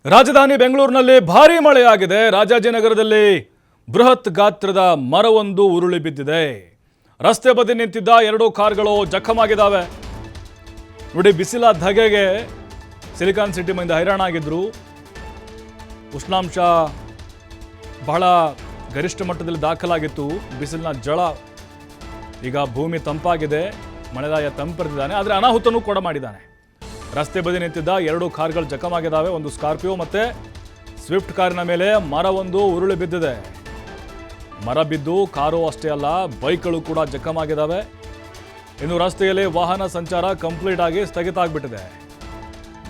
ರಾಜಧಾನಿ ಬೆಂಗಳೂರಿನಲ್ಲಿ ಭಾರೀ ಮಳೆಯಾಗಿದೆ. ರಾಜಾಜಿನಗರದಲ್ಲಿ ಬೃಹತ್ ಗಾತ್ರದ ಮರವೊಂದು ಉರುಳಿ ಬಿದ್ದಿದೆ. ರಸ್ತೆ ಬದಿ ನಿಂತಿದ್ದ 2 ಕಾರ್ಗಳು ಜಖಮಾಗಿದ್ದಾವೆ. ನೋಡಿ, ಬಿಸಿಲ ಧಗೆಗೆ ಸಿಲಿಕಾನ್ ಸಿಟಿ ಮಂದಿ ಹೈರಾಣಾಗಿದ್ರು. ಉಷ್ಣಾಂಶ ಬಹಳ ಗರಿಷ್ಠ ಮಟ್ಟದಲ್ಲಿ ದಾಖಲಾಗಿತ್ತು. ಬಿಸಿಲಿನ ಜಳ ಈಗ ಭೂಮಿ ತಂಪಾಗಿದೆ. ಮಳೆರಾಯ ತಂಪೆರೆದಿದ್ದಾನೆ, ಆದರೆ ಅನಾಹುತನೂ ಕೂಡ ಮಾಡಿದ್ದಾನೆ. ರಸ್ತೆ ಬದಿ ನಿಂತಿದ್ದ 2 ಕಾರ್ಗಳು ಜಖಮಾಗಿದ್ದಾವೆ. ಒಂದು ಸ್ಕಾರ್ಪಿಯೋ ಮತ್ತೆ ಸ್ವಿಫ್ಟ್ ಕಾರಿನ ಮೇಲೆ ಮರವೊಂದು ಉರುಳಿ ಬಿದ್ದಿದೆ. ಮರ ಬಿದ್ದು ಕಾರು ಅಷ್ಟೇ ಅಲ್ಲ, ಬೈಕ್ಗಳು ಕೂಡ ಜಖಮಾಗಿದ್ದಾವೆ. ಇನ್ನು ರಸ್ತೆಯಲ್ಲಿ ವಾಹನ ಸಂಚಾರ ಕಂಪ್ಲೀಟ್ ಆಗಿ ಸ್ಥಗಿತ ಆಗಿಬಿಟ್ಟಿದೆ.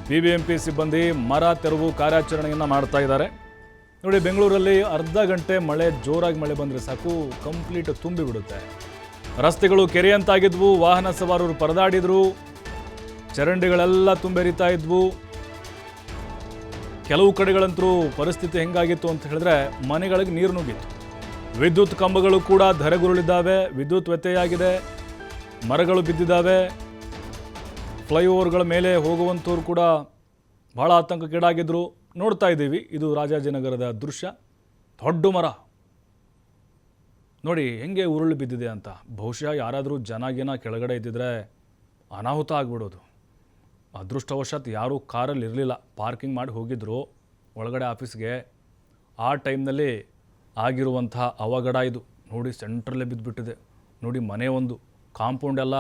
ಬಿಬಿಎಂಪಿ ಸಿಬ್ಬಂದಿ ಮರ ತೆರವು ಕಾರ್ಯಾಚರಣೆಯನ್ನು ಮಾಡ್ತಾ ಇದ್ದಾರೆ. ನೋಡಿ, ಬೆಂಗಳೂರಲ್ಲಿ ಅರ್ಧ ಗಂಟೆ ಮಳೆ, ಜೋರಾಗಿ ಮಳೆ ಬಂದರೆ ಸಾಕು, ಕಂಪ್ಲೀಟ್ ತುಂಬಿ ಬಿಡುತ್ತೆ. ರಸ್ತೆಗಳು ಕೆರೆಯಂತಾಗಿದ್ವು. ವಾಹನ ಸವಾರರು ಪರದಾಡಿದ್ರು. ಚರಂಡಿಗಳೆಲ್ಲ ತುಂಬೆರಿತಾ ಇದ್ವು. ಕೆಲವು ಕಡೆಗಳಂತೂ ಪರಿಸ್ಥಿತಿ ಹೆಂಗಾಗಿತ್ತು ಅಂತ ಹೇಳಿದ್ರೆ ಮನೆಗಳಿಗೆ ನೀರು ನುಗ್ಗಿತ್ತು. ವಿದ್ಯುತ್ ಕಂಬಗಳು ಕೂಡ ಧರೆಗುರುಳಿದ್ದಾವೆ. ವಿದ್ಯುತ್ ವ್ಯತ್ಯಯ ಆಗಿದೆ. ಮರಗಳು ಬಿದ್ದಿದ್ದಾವೆ. ಫ್ಲೈಓವರ್ಗಳ ಮೇಲೆ ಹೋಗುವಂಥವ್ರು ಕೂಡ ಬಹಳ ಆತಂಕಕ್ಕೀಡಾಗಿದ್ದರು. ನೋಡ್ತಾ ಇದ್ದೀವಿ, ಇದು ರಾಜಾಜಿನಗರದ ದೃಶ್ಯ. ದೊಡ್ಡ ಮರ ನೋಡಿ ಹೆಂಗೆ ಉರುಳಿ ಬಿದ್ದಿದೆ ಅಂತ. ಬಹುಶಃ ಯಾರಾದರೂ ಜನ ಕೆಳಗಡೆ ಇದ್ದಿದ್ರೆ ಅನಾಹುತ ಆಗಿಬಿಡೋದು. ಅದೃಷ್ಟವಶಾತ್ ಯಾರೂ ಕಾರಲ್ಲಿ ಇರಲಿಲ್ಲ, ಪಾರ್ಕಿಂಗ್ ಮಾಡಿ ಹೋಗಿದ್ರು ಒಳಗಡೆ ಆಫೀಸ್ಗೆ. ಆ ಟೈಮ್ನಲ್ಲಿ ಆಗಿರುವಂತಹ ಅವಘಡ ಇದು. ನೋಡಿ, ಸೆಂಟ್ರಲ್ಲೇ ಬಿದ್ದುಬಿಟ್ಟಿದೆ. ನೋಡಿ, ಮನೆ ಒಂದು ಕಾಂಪೌಂಡ್ ಎಲ್ಲ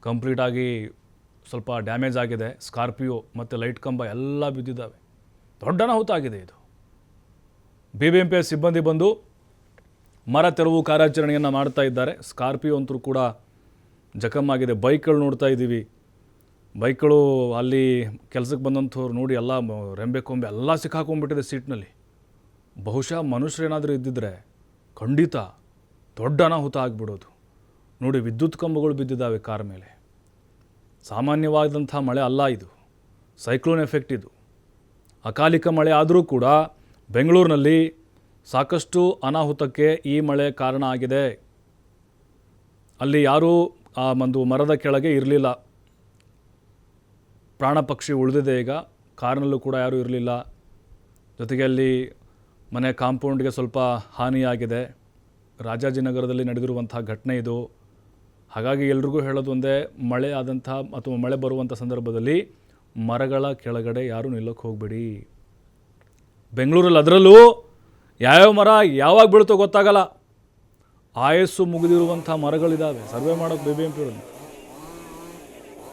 ಕಂಪ್ಲೀಟಾಗಿ ಸ್ವಲ್ಪ ಡ್ಯಾಮೇಜ್ ಆಗಿದೆ. ಸ್ಕಾರ್ಪಿಯೋ ಮತ್ತು ಲೈಟ್ ಕಂಬ ಎಲ್ಲ ಬಿದ್ದಿದ್ದಾವೆ. ದೊಡ್ಡ ಅನಾಹುತ ಆಗಿದೆ ಇದು. ಬಿಬಿಎಂಪಿ ಸಿಬ್ಬಂದಿ ಬಂದು ಮರ ತೆರವು ಕಾರ್ಯಾಚರಣೆಯನ್ನು ಮಾಡ್ತಾ ಇದ್ದಾರೆ. ಸ್ಕಾರ್ಪಿಯೋ ಅಂತೂ ಕೂಡ ಜಖಮಾಗಿದೆ. ಬೈಕ್ಗಳು ನೋಡ್ತಾ ಇದ್ದೀವಿ. ಬೈಕ್ಗಳು ಅಲ್ಲಿ ಕೆಲಸಕ್ಕೆ ಬಂದಂಥವ್ರು ನೋಡಿ ಎಲ್ಲ ರೆಂಬೆ ಕೊಂಬೆ ಎಲ್ಲ ಸಿಕ್ಕಾಕೊಂಡ್ಬಿಟ್ಟಿದೆ ಸೀಟ್ನಲ್ಲಿ. ಬಹುಶಃ ಮನುಷ್ಯರೇನಾದರೂ ಇದ್ದಿದ್ರೆ ಖಂಡಿತ ದೊಡ್ಡ ಅನಾಹುತ ಆಗಿಬಿಡೋದು. ನೋಡಿ, ವಿದ್ಯುತ್ ಕಂಬಗಳು ಬಿದ್ದಿದ್ದಾವೆ ಕಾರ್ ಮೇಲೆ. ಸಾಮಾನ್ಯವಾದಂಥ ಮಳೆ ಅಲ್ಲ ಇದು, ಸೈಕ್ಲೋನ್ ಎಫೆಕ್ಟ್ ಇದು. ಅಕಾಲಿಕ ಮಳೆ ಆದರೂ ಕೂಡ ಬೆಂಗಳೂರಿನಲ್ಲಿ ಸಾಕಷ್ಟು ಅನಾಹುತಕ್ಕೆ ಈ ಮಳೆ ಕಾರಣ ಆಗಿದೆ. ಅಲ್ಲಿ ಯಾರೂ ಆ ಒಂದು ಮರದ ಕೆಳಗೆ ಇರಲಿಲ್ಲ. ಪ್ರಾಣ ಪಕ್ಷಿ ಉಳಿದಿದೆ. ಈಗ ಕಾರಿನಲ್ಲೂ ಕೂಡ ಯಾರೂ ಇರಲಿಲ್ಲ. ಜೊತೆಗೆ ಅಲ್ಲಿ ಮನೆ ಕಾಂಪೌಂಡ್ಗೆ ಸ್ವಲ್ಪ ಹಾನಿಯಾಗಿದೆ. ರಾಜಾಜಿನಗರದಲ್ಲಿ ನಡೆದಿರುವಂಥ ಘಟನೆ ಇದು. ಹಾಗಾಗಿ ಎಲ್ರಿಗೂ ಹೇಳೋದು ಒಂದೇ, ಮಳೆ ಆದಂಥ ಅಥವಾ ಮಳೆ ಬರುವಂಥ ಸಂದರ್ಭದಲ್ಲಿ ಮರಗಳ ಕೆಳಗಡೆ ಯಾರೂ ನಿಲ್ಲೋಕ್ಕೆ ಹೋಗಬೇಡಿ. ಬೆಂಗಳೂರಲ್ಲಿ ಅದರಲ್ಲೂ ಯಾವ್ಯಾವ ಮರ ಯಾವಾಗ ಬೀಳ್ತೋ ಗೊತ್ತಾಗಲ್ಲ. ಆಯಸ್ಸು ಮುಗಿದಿರುವಂಥ ಮರಗಳಿದ್ದಾವೆ. ಸರ್ವೆ ಮಾಡೋಕ್ಕೆ ಬಿಬಿಎಂಪಿ ಇರೋದು.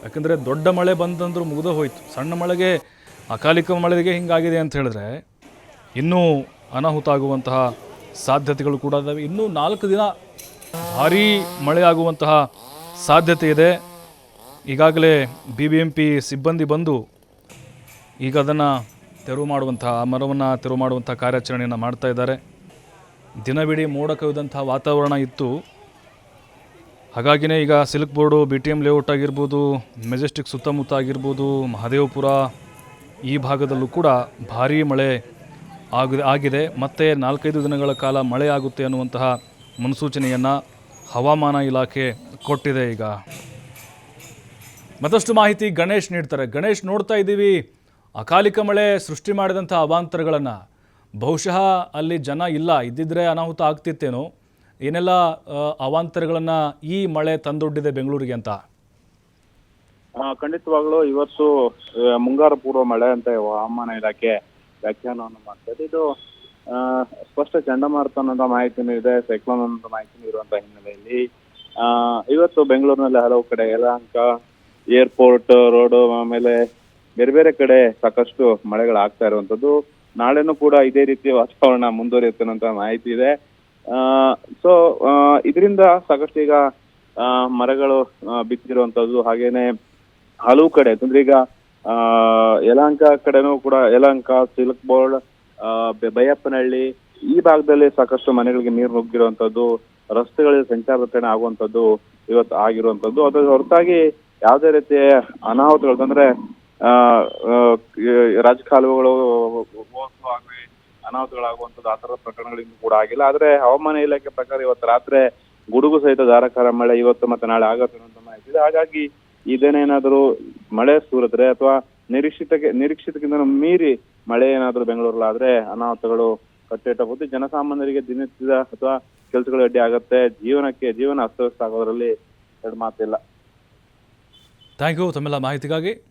ಯಾಕಂದರೆ ದೊಡ್ಡ ಮಳೆ ಬಂತಂದ್ರೂ ಮುಗಿದು ಹೋಯಿತು. ಸಣ್ಣ ಮಳೆಗೆ, ಅಕಾಲಿಕ ಮಳೆಗೆ ಹಿಂಗಾಗಿದೆ ಅಂತ ಹೇಳಿದ್ರೆ ಇನ್ನೂ ಅನಾಹುತ ಆಗುವಂತಹ ಸಾಧ್ಯತೆಗಳು ಕೂಡ ಇದ್ದಾವೆ. ಇನ್ನೂ 4 ದಿನ ಭಾರೀ ಮಳೆ ಆಗುವಂತಹ ಸಾಧ್ಯತೆ ಇದೆ. ಈಗಾಗಲೇ ಬಿಬಿಎಂಪಿ ಸಿಬ್ಬಂದಿ ಬಂದು ಈಗ ಅದನ್ನು ತೆರವು ಮಾಡುವಂತಹ, ಮರವನ್ನು ತೆರವು ಮಾಡುವಂಥ ಕಾರ್ಯಾಚರಣೆಯನ್ನು ಮಾಡ್ತಾ ಇದ್ದಾರೆ. ದಿನವಿಡೀ ಮೋಡ ಕವಿದಂಥ ವಾತಾವರಣ ಇತ್ತು. ಹಾಗಾಗಿಯೇ ಈಗ ಸಿಲ್ಕ್ ಬೋರ್ಡು, BTM ಲೇಔಟ್ ಆಗಿರ್ಬೋದು, ಮೆಜೆಸ್ಟಿಕ್ ಸುತ್ತಮುತ್ತ ಆಗಿರ್ಬೋದು, ಮಹದೇವಪುರ ಈ ಭಾಗದಲ್ಲೂ ಕೂಡ ಭಾರೀ ಮಳೆ ಆಗಿದೆ. ಮತ್ತು 4-5 ದಿನಗಳ ಕಾಲ ಮಳೆ ಆಗುತ್ತೆ ಅನ್ನುವಂತಹ ಮುನ್ಸೂಚನೆಯನ್ನು ಹವಾಮಾನ ಇಲಾಖೆ ಕೊಟ್ಟಿದೆ. ಈಗ ಮತ್ತಷ್ಟು ಮಾಹಿತಿ ಗಣೇಶ್ ನೀಡ್ತಾರೆ. ಗಣೇಶ್, ನೋಡ್ತಾ ಇದ್ದೀವಿ ಅಕಾಲಿಕ ಮಳೆ ಸೃಷ್ಟಿ ಮಾಡಿದಂಥ ಅವಾಂತರಗಳನ್ನು. ಬಹುಶಃ ಅಲ್ಲಿ ಜನ ಇಲ್ಲ, ಇದ್ದಿದ್ರೆ ಅನಾಹುತ ಆಗ್ತಿತ್ತೇನೋ. ಏನೆಲ್ಲ ಅವಾಂತರಗಳನ್ನು ಈ ಮಳೆ ತಂದೊಡ್ಡಿದೆ ಬೆಂಗಳೂರಿಗೆ ಅಂತ? ಖಂಡಿತವಾಗ್ಲೂ ಇವತ್ತು ಮುಂಗಾರು ಪೂರ್ವ ಮಳೆ ಅಂತ ಹವಾಮಾನ ಇಲಾಖೆ ವ್ಯಾಖ್ಯಾನವನ್ನು ಮಾಡ್ತದೆ. ಇದು ಸ್ಪಷ್ಟ ಚಂಡಮಾರುತ ಅನ್ನೋ ಮಾಹಿತಿನೂ ಇದೆ, ಸೈಕ್ಲೋನ್ ಅನ್ನೋ ಮಾಹಿತಿನೂ ಇರುವಂತಹ ಹಿನ್ನೆಲೆಯಲ್ಲಿ ಇವತ್ತು ಬೆಂಗಳೂರಿನಲ್ಲಿ ಹಲವು ಕಡೆ ಯಲಹಂಕ ಏರ್ಪೋರ್ಟ್ ರೋಡ್, ಆಮೇಲೆ ಬೇರೆ ಬೇರೆ ಕಡೆ ಸಾಕಷ್ಟು ಮಳೆಗಳಾಗ್ತಾ ಇರುವಂತದ್ದು. ನಾಳೆನೂ ಕೂಡ ಇದೇ ರೀತಿಯ ವಾತಾವರಣ ಮುಂದುವರಿಯುತ್ತೆ ಅನ್ನೋ ಮಾಹಿತಿ ಇದೆ. ಸೊ ಇದರಿಂದ ಸಾಕಷ್ಟು ಈಗ ಮರಗಳು ಬಿದ್ದಿರುವಂತದ್ದು. ಹಾಗೇನೆ ಹಲವು ಕಡೆ ಅಂದ್ರೆ ಈಗ ಯಲಹಂಕ ಕಡೆನೂ ಕೂಡ, ಯಲಹಂಕ, ಸಿಲ್ಕ್ ಬೋರ್ಡ್, ಬೈಯಪ್ಪನಹಳ್ಳಿ ಈ ಭಾಗದಲ್ಲಿ ಸಾಕಷ್ಟು ಮನೆಗಳಿಗೆ ನೀರು ನುಗ್ಗಿರುವಂತದ್ದು, ರಸ್ತೆಗಳಲ್ಲಿ ಸಂಚಾರ ರಚನೆ ಆಗುವಂತದ್ದು ಇವತ್ತು ಆಗಿರುವಂತದ್ದು. ಅದರ ಹೊರತಾಗಿ ಯಾವುದೇ ರೀತಿಯ ಅನಾಹುತಗಳು ಅಂದ್ರೆ ರಾಜಕಾಲುವೆಗಳು ಆಗಲಿ, ಅನಾಹುತಗಳಾಗುವಂಥದ್ದು ಆ ಥರದ ಪ್ರಕರಣಗಳಿಂದ ಕೂಡ ಆಗಿಲ್ಲ. ಆದ್ರೆ ಹವಾಮಾನ ಇಲಾಖೆ ಪ್ರಕಾರ ಇವತ್ತು ರಾತ್ರಿ ಗುಡುಗು ಸಹಿತ ಧಾರಾಕಾರ ಮಳೆ ಇವತ್ತು ಮತ್ತೆ ನಾಳೆ ಆಗುತ್ತೆ ಅಂತ ಮಾಹಿತಿ ಇದೆ. ಹಾಗಾಗಿ ಇದೇನೇನಾದರೂ ಮಳೆ ಸುರಿದ್ರೆ ಅಥವಾ ನಿರೀಕ್ಷಿತಕ್ಕಿಂತ ಮೀರಿ ಮಳೆ ಏನಾದರೂ ಬೆಂಗಳೂರಲ್ಲಾದ್ರೆ ಅನಾಹುತಗಳು ಕಟ್ಟಿಟ್ಟ ಜನಸಾಮಾನ್ಯರಿಗೆ ದಿನನಿತ್ಯದ ಅಥವಾ ಕೆಲಸಗಳು ಅಡ್ಡಿ ಆಗತ್ತೆ. ಜೀವನ ಅಸ್ತವ್ಯಸ್ತ ಆಗೋದ್ರಲ್ಲಿ ಎರಡು ಮಾತಿಲ್ಲ. ಥ್ಯಾಂಕ್ ಯು ತಮ್ಮೆಲ್ಲ ಮಾಹಿತಿಗಾಗಿ.